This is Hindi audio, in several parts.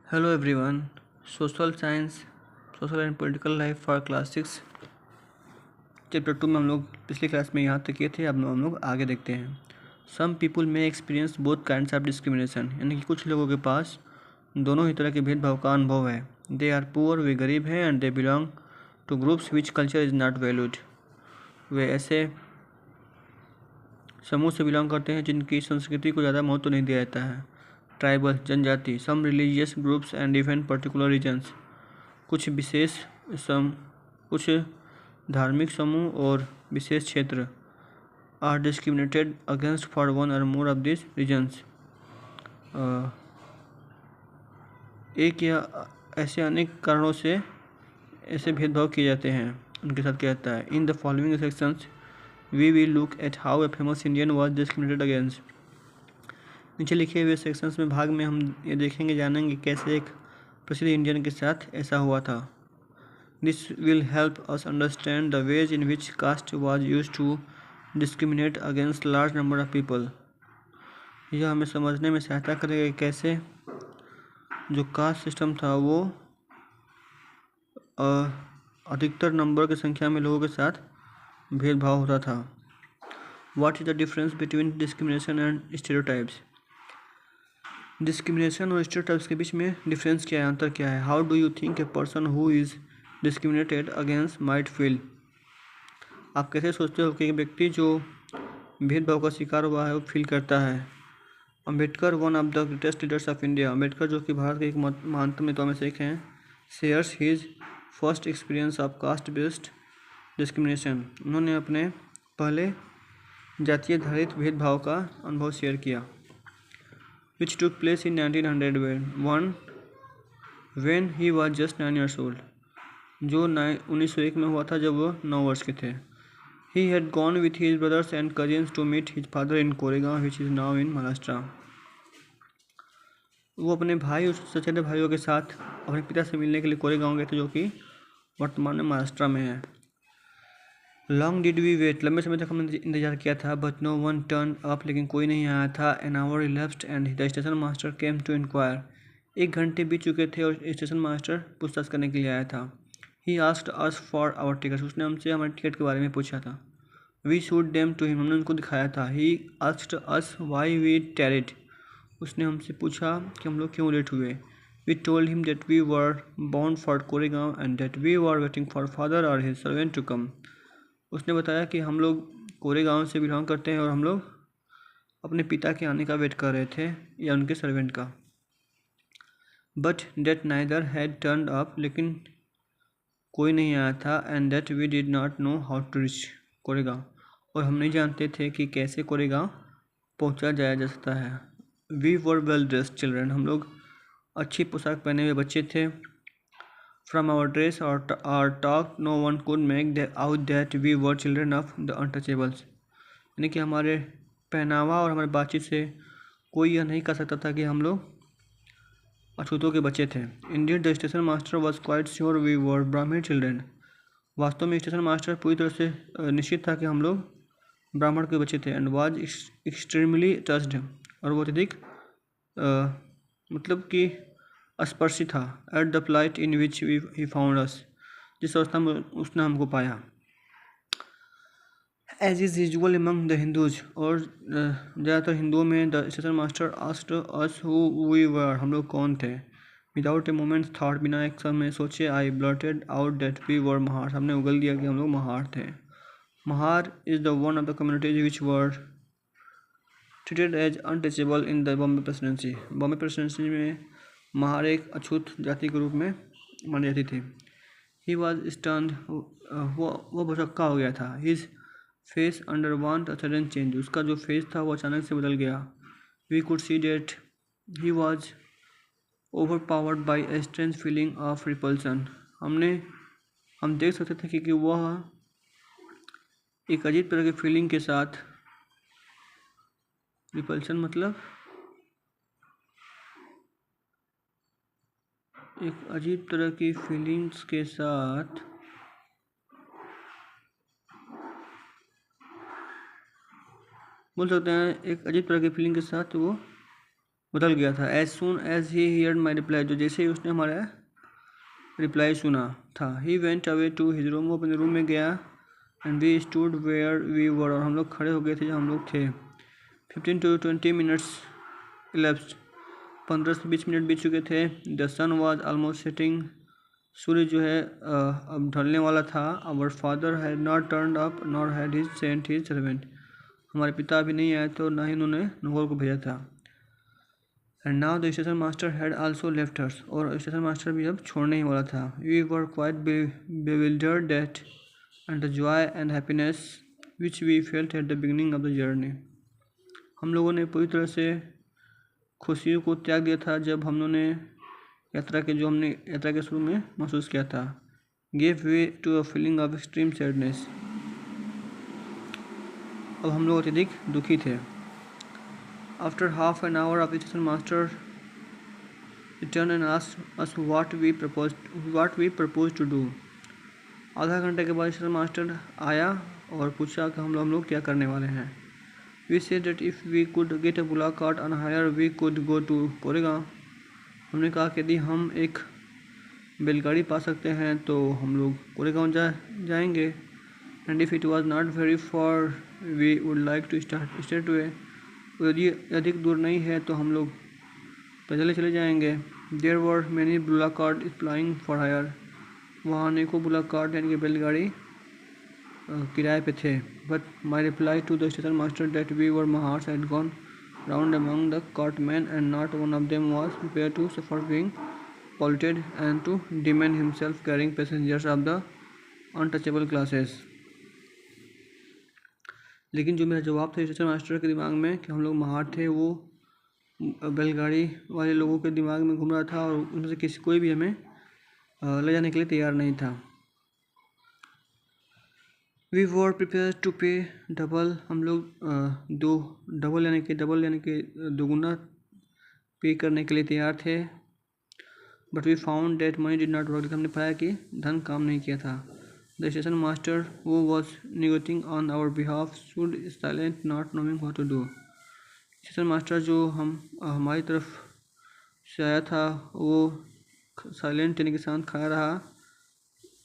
Hello everyone. Social science, social and political life for class 6 chapter 2 में हम लोग पिछली क्लास में यहाँ तक किए थे। अब हम लोग आगे देखते हैं। सम पीपुल में experience both kinds of discrimination, यानी कि कुछ लोगों के पास दोनों ही तरह के भेदभाव का अनुभव है। दे आर पुअर, वे गरीब हैं, and they belong to groups which culture is not valued. वे ऐसे समूह से बिलोंग करते हैं जिनकी संस्कृति को ज़्यादा महत्व नहीं दिया जाता है। ट्राइबल, जनजाति, some religious groups and even particular regions, कुछ कुछ धार्मिक समूह और विशेष क्षेत्र are discriminated against for one or more of this regions. एक या ऐसे अनेक कारणों से ऐसे भेदभाव किए जाते हैं। उनके साथ क्या रहता है। In the following sections we will look at how a famous Indian was discriminated against. नीचे लिखे हुए सेक्शंस में भाग में हम ये देखेंगे, जानेंगे कैसे एक प्रसिद्ध इंडियन के साथ ऐसा हुआ था। This will help us understand the ways in which caste was used to discriminate against large number of people. यह हमें समझने में सहायता करेगा कि कैसे जो कास्ट सिस्टम था वो अधिकतर नंबर की संख्या में लोगों के साथ भेदभाव होता था। What is the difference between discrimination and stereotypes? Discrimination और स्टेरियोटाइप्स के बीच में डिफरेंस क्या है, अंतर क्या है। How do you think a person who is discriminated against might feel. आप कैसे सोचते हो कि एक व्यक्ति जो भेदभाव का शिकार हुआ है वो फील करता है। Ambedkar, one of the greatest leaders of India. Ambedkar जो कि भारत के एक महानतम नेताओं में से एक हैं, shares his first experience of caste based discrimination. उन्होंने अपने पहले जातीय आधारित भेदभाव का अनुभव शेयर किया। Which took place in 1901 when he was just 9 years old, जो 1901 में हुआ था जब वो 9 वर्ष के थे। He had gone with his brothers and cousins to meet his father in Koregaon, which is now in Maharashtra. वो अपने भाई और चचेरे भाइयों के साथ अपने पिता से मिलने के लिए कोरेगांव गए थे, जो कि वर्तमान में महाराष्ट्र में है। लॉन्ग डिड वी वेट, लंबे समय तक हमने इंतजार किया था। But no one turn up, लेकिन कोई नहीं आया था। An hour elapsed and the station master came to inquire, 1 घंटे बीत चुके थे और स्टेशन मास्टर पूछताछ करने के लिए आया था। He asked us for our ticket, उसने हमसे हमारे टिकट के बारे में पूछा था। We showed them to him, हमने उनको दिखाया था। He asked us why we tarried, उसने हमसे पूछा कि हम लोग क्यों लेट हुए। We told him that we were bound for Koregaon and that we were waiting for father or his servant to come. उसने बताया कि हम लोग कोरेगांव से बिलोंग करते हैं और हम लोग अपने पिता के आने का वेट कर रहे थे या उनके सर्वेंट का। But that neither had turn up, लेकिन कोई नहीं आया था। And that we did not know how to reach Koregaon, और हम नहीं जानते थे कि कैसे कोरेगांव पहुंचा जाया जा सकता है। We were well dressed children, हम लोग अच्छी पोशाक पहने हुए बच्चे थे। From our dress or our talk no one could make out that we were children of the untouchables, यानी कि हमारे पहनावा और हमारे बातचीत से कोई यह नहीं कह सकता था कि हम लोग अछूतों के बच्चे थे। Indeed the station master was quite sure we were Brahmin children, वास्तव में स्टेशन मास्टर पूरी तरह से निश्चित था कि हम लोग ब्राह्मण के बच्चे थे। एंड वाज एक्सट्रीमली टच्ड, और वो अत्यधिक मतलब कि स्पर्शी था। At the plight in which he found us, जिस अवस्था में उसने हमको पाया। As is usual among the Hindus, और ज़्यादातर हिंदुओं में the station master asked us who we were, हम लोग कौन थे। विदाउट ए मोमेंट थॉट, बिना एक समय सोचे, I blurted out that we were Mahar, हमने उगल दिया कि हम लोग महार थे। Mahar is the one of the communities which were treated as untouchable in the Bombay Presidency. Bombay Presidency में महार एक अछूत जाति के रूप में मानी जाती थी। ही वॉज स्टन्ड, वो भौचक्का हो गया था। His face underwent a sudden change, उसका जो फेस था वो अचानक से बदल गया। We could see that he was overpowered by a strange feeling of repulsion, हम देख सकते थे कि वह एक अजीब तरह की फीलिंग के साथ, रिपल्सन मतलब एक अजीब तरह की फीलिंग्स के साथ बोल सकते हैं, एक अजीब तरह की फीलिंग के साथ वो बदल गया था। As soon as he heard my reply, जो जैसे ही उसने हमारा रिप्लाई सुना था, he went away to his room, वो अपने रूम में गया। And we stood where we were, और हम लोग खड़े हो गए थे जहाँ हम लोग थे। 15 to 20 minutes elapsed, 15 से 20 मिनट बीत चुके थे। The sun was almost setting, सूर्य जो है अब ढलने वाला था। Our father had not turn up nor had his sent his servant, हमारे पिता अभी नहीं आए थे और ना ही उन्होंने नौकर को भेजा था। And now the station master had also left us, और स्टेशन मास्टर भी अब छोड़ने ही वाला था। We were quite bewildered that and the joy and happiness which we felt at the beginning of the journey, हम लोगों ने पूरी तरह से खुशियों को त्याग दिया था जब हमने हमने यात्रा के शुरू में महसूस किया था। gave way to a feeling of extreme sadness, अब हम लोग अत्यधिक दुखी थे। After half an hour of the station master returned and asked us what we proposed to do, आधा घंटे के बाद स्टेशन मास्टर आया और पूछा कि हम लोग क्या करने वाले हैं। We said that if we could get a bullock cart on hire we could go to Koregaon, हमने कहा कि यदि हम एक बैलगाड़ी पा सकते हैं तो हम लोग कोरेगांव जाएंगे। And if it was not very far we would like to start straight way, यदि अधिक दूर नहीं है तो हम लोग पैदल चले जाएंगे। There were many bullock cart plying for hire, वहाँ अनेकों बुलॉक कार्ट यानी कि बैलगाड़ी किराए पे थे। But my reply to the station master that we were Mahars had gone round among the cartmen and not one of them was prepared to suffer being polluted and to demand himself carrying passengers of the untouchable classes, लेकिन जो मेरा जवाब था स्टेशन मास्टर के दिमाग में कि हम लोग महार थे, वो बैलगाड़ी वाले लोगों के दिमाग में घूम रहा था और उनमें से कोई भी हमें ले जाने के लिए तैयार नहीं था। वी वर प्रिपेयर टू पे डबल, हम लोग डबल यानी कि दोगुना पे करने के लिए तैयार थे। But we found that money did not work, लेकिन हमने पाया कि धन काम नहीं किया था। The station master who was negotiating on our behalf should silent not knowing what to do, station master जो हमारी तरफ से आया था वो साइलेंट यानी कि शांत खड़ा रहा,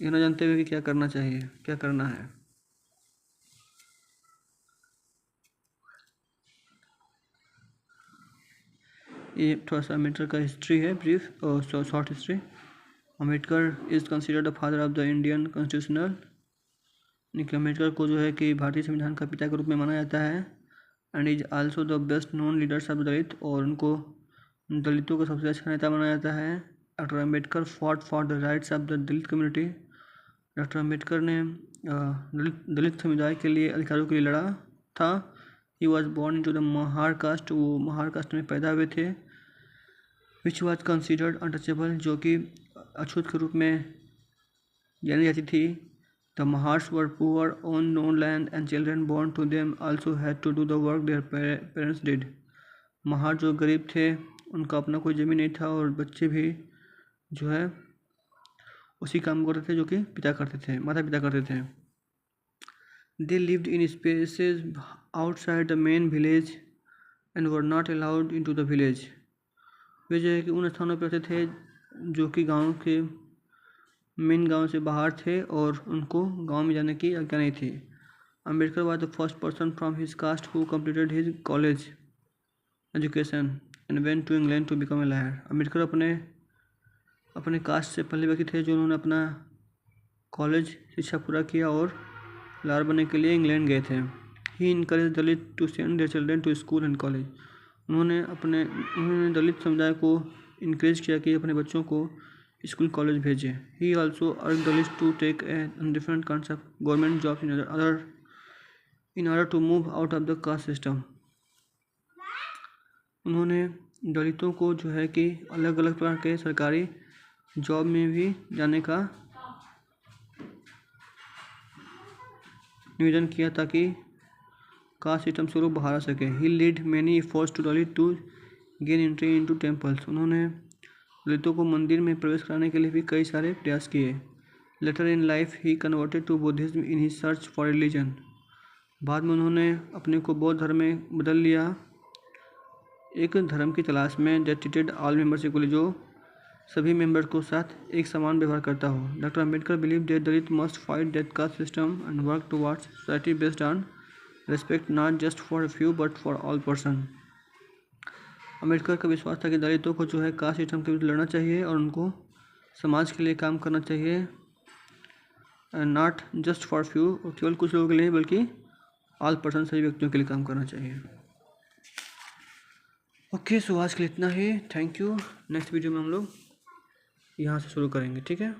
ये न जानते हुए कि क्या करना चाहिए, क्या करना है। ये थोड़ा सा अम्बेडकर का हिस्ट्री है, ब्रीफ और short history. Ambedkar is considered the father of the Indian constitutional, Nikhil Ambedkar को जो है कि भारतीय संविधान का पिता के रूप में माना जाता है। And is also the best known leaders of Dalit, और उनको दलितों का सबसे अच्छा नेता माना जाता है। Doctor Ambedkar fought for the rights of the Dalit community, doctor Ambedkar ने दलित समुदाय के लिए अधिकारों के लिए लड़ा था। He was born into the Mahar caste, वो महार कास्ट में पैदा हुए थे। विच वॉज कंसिडर्ड अनटचेबल, जो कि अछूत के रूप में जानी जाती थी। The Mahars were poor own no land and children born to them also had to do the work their parents did, Mahar जो गरीब थे उनका अपना कोई ज़मीन नहीं था और बच्चे भी जो है उसी काम करते थे जो कि माता पिता करते थे। They lived in spaces outside the main village and were not allowed into the village, वे जो है कि उन स्थानों पर रहते थे जो कि गाँव के मेन गांव से बाहर थे और उनको गांव में जाने की आज्ञा नहीं थी। Ambedkar was the first person from his caste who completed his college education and went to England to become a lawyer, Ambedkar अपने कास्ट से पहले व्यक्ति थे जो उन्होंने अपना कॉलेज शिक्षा पूरा किया और लॉयर बनने के लिए इंग्लैंड गए थे। He encouraged Dalit to send their children to school and college, उन्होंने दलित समुदाय को इनक्रेज किया कि अपने बच्चों को स्कूल कॉलेज भेजे। He also urged Dalit to take a different kinds government jobs in order to move out of the caste system, उन्होंने दलितों को जो है कि अलग अलग प्रकार के सरकारी जॉब में भी जाने का निवेदन किया ताकि कास्ट सिस्टम से लोग बाहर आ सके। He led many efforts to Dalit to gain entry into temples, उन्होंने दलितों को मंदिर में प्रवेश कराने के लिए भी कई सारे प्रयास किए। Later in life he converted to Buddhism in his search for religion, बाद में उन्होंने अपने को बौद्ध धर्म में बदल लिया एक धर्म की तलाश में that treated all members equally, जो सभी मेंबर को साथ एक समान व्यवहार करता हो। Doctor Ambedkar believe that Dalit must fight that caste system and work towards society based on respect not just for few but for all person. Ambedkar का विश्वास था कि दलितों को जो है कास्ट सिस्टम के विरुद्ध लड़ना चाहिए और उनको समाज के लिए काम करना चाहिए, नॉट जस्ट फॉर फ्यू, केवल कुछ लोगों के लिए बल्कि ऑल पर्सन, सभी व्यक्तियों के लिए काम करना चाहिए। ओके, सो आज के लिए इतना ही। Thank you. नेक्स्ट वीडियो में हम लोग यहाँ से शुरू करेंगे, ठीक है।